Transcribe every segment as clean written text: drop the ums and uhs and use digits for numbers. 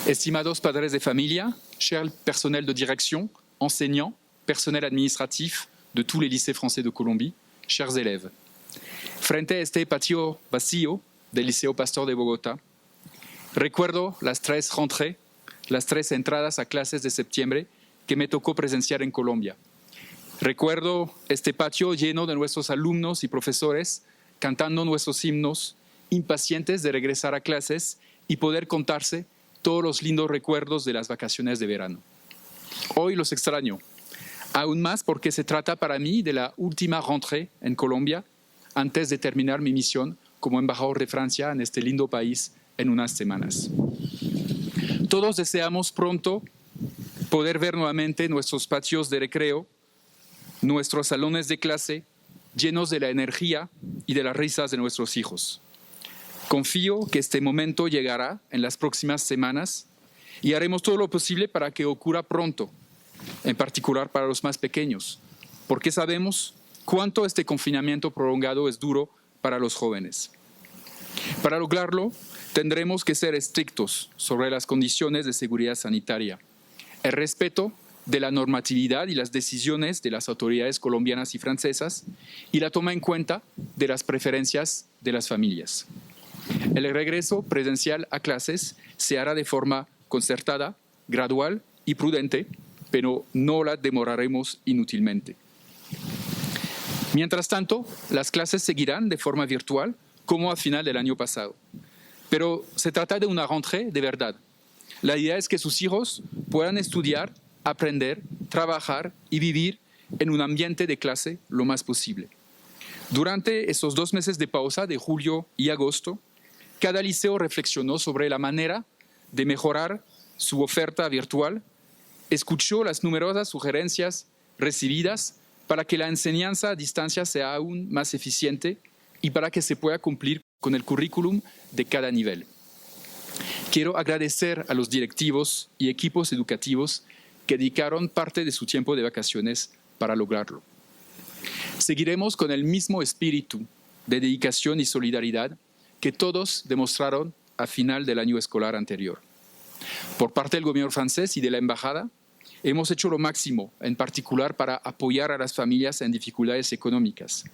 Estimados padres de familia, cher personnel de direction, enseignants, personnel administratif de tous les lycées français de Colombie, chers élèves. Frente a este patio vacío del Liceo Pasteur de Bogotá, recuerdo las 3 rentrées, las 3 entradas a clases de septiembre que me tocó presenciar en Colombia. Recuerdo este patio lleno de nuestros alumnos y profesores cantando nuestros himnos, impacientes de regresar a clases y poder contarse todos los lindos recuerdos de las vacaciones de verano. Hoy los extraño, aún más porque se trata para mí de la última rentrée en Colombia antes de terminar mi misión como embajador de Francia en este lindo país en unas semanas. Todos deseamos pronto poder ver nuevamente nuestros patios de recreo, nuestros salones de clase llenos de la energía y de las risas de nuestros hijos. Confío que este momento llegará en las próximas semanas y haremos todo lo posible para que ocurra pronto, en particular para los más pequeños, porque sabemos cuánto este confinamiento prolongado es duro para los jóvenes. Para lograrlo, tendremos que ser estrictos sobre las condiciones de seguridad sanitaria, el respeto de la normatividad y las decisiones de las autoridades colombianas y francesas y la toma en cuenta de las preferencias de las familias. El regreso presencial a clases se hará de forma concertada, gradual y prudente, pero no la demoraremos inútilmente. Mientras tanto, las clases seguirán de forma virtual como a final del año pasado. Pero se trata de una rentrée de verdad. La idea es que sus hijos puedan estudiar, aprender, trabajar y vivir en un ambiente de clase lo más posible. Durante esos 2 meses de pausa de julio y agosto, cada liceo reflexionó sobre la manera de mejorar su oferta virtual, escuchó las numerosas sugerencias recibidas para que la enseñanza a distancia sea aún más eficiente y para que se pueda cumplir con el currículum de cada nivel. Quiero agradecer a los directivos y equipos educativos que dedicaron parte de su tiempo de vacaciones para lograrlo. Seguiremos con el mismo espíritu de dedicación y solidaridad que todos demostraron a final del año escolar anterior. Por parte del gobierno francés y de la embajada, hemos hecho lo máximo, en particular para apoyar a las familias en dificultades económicas,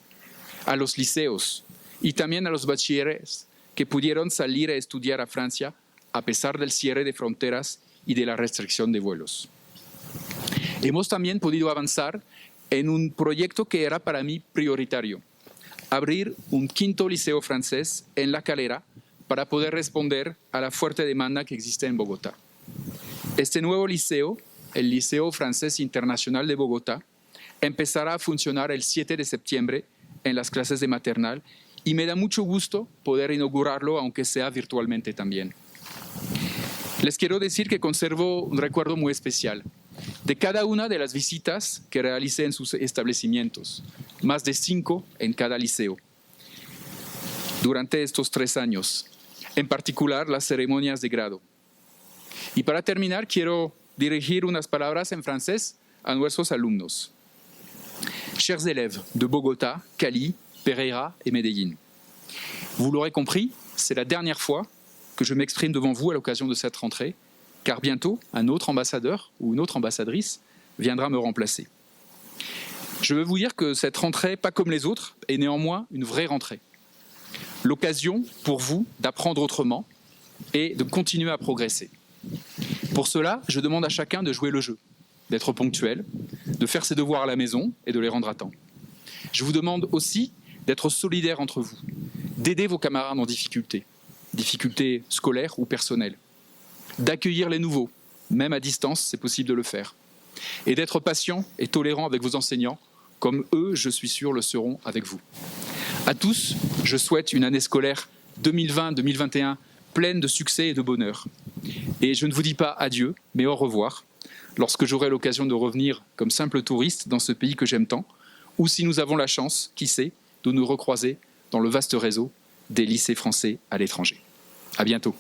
a los liceos y también a los bachilleres que pudieron salir a estudiar a Francia a pesar del cierre de fronteras y de la restricción de vuelos. Hemos también podido avanzar en un proyecto que era para mí prioritario: abrir un 5º liceo francés en La Calera para poder responder a la fuerte demanda que existe en Bogotá. Este nuevo liceo, el Liceo Francés Internacional de Bogotá, empezará a funcionar el 7 de septiembre en las clases de maternal y me da mucho gusto poder inaugurarlo, aunque sea virtualmente también. Les quiero decir que conservo un recuerdo muy especial de cada una de las visitas que realicé en sus establecimientos, más de 5 en cada liceo, durante estos 3 años, en particular las ceremonias de grado. Y para terminar, quiero dirigir unas palabras en francés a nuestros alumnos. Chers élèves de Bogotá, Cali, Pereira et Medellín, vous l'aurez compris, c'est la dernière fois que je m'exprime devant vous à l'occasion de cette rentrée, car bientôt, un autre ambassadeur ou une autre ambassadrice viendra me remplacer. Je veux vous dire que cette rentrée, pas comme les autres, est néanmoins une vraie rentrée. L'occasion pour vous d'apprendre autrement et de continuer à progresser. Pour cela, je demande à chacun de jouer le jeu, d'être ponctuel, de faire ses devoirs à la maison et de les rendre à temps. Je vous demande aussi d'être solidaires entre vous, d'aider vos camarades en difficulté scolaires ou personnelles, d'accueillir les nouveaux, même à distance, c'est possible de le faire, et d'être patient et tolérant avec vos enseignants, comme eux, je suis sûr, le seront avec vous. À tous, je souhaite une année scolaire 2020-2021 pleine de succès et de bonheur. Et je ne vous dis pas adieu, mais au revoir, lorsque j'aurai l'occasion de revenir comme simple touriste dans ce pays que j'aime tant, ou si nous avons la chance, qui sait, de nous recroiser dans le vaste réseau des lycées français à l'étranger. À bientôt.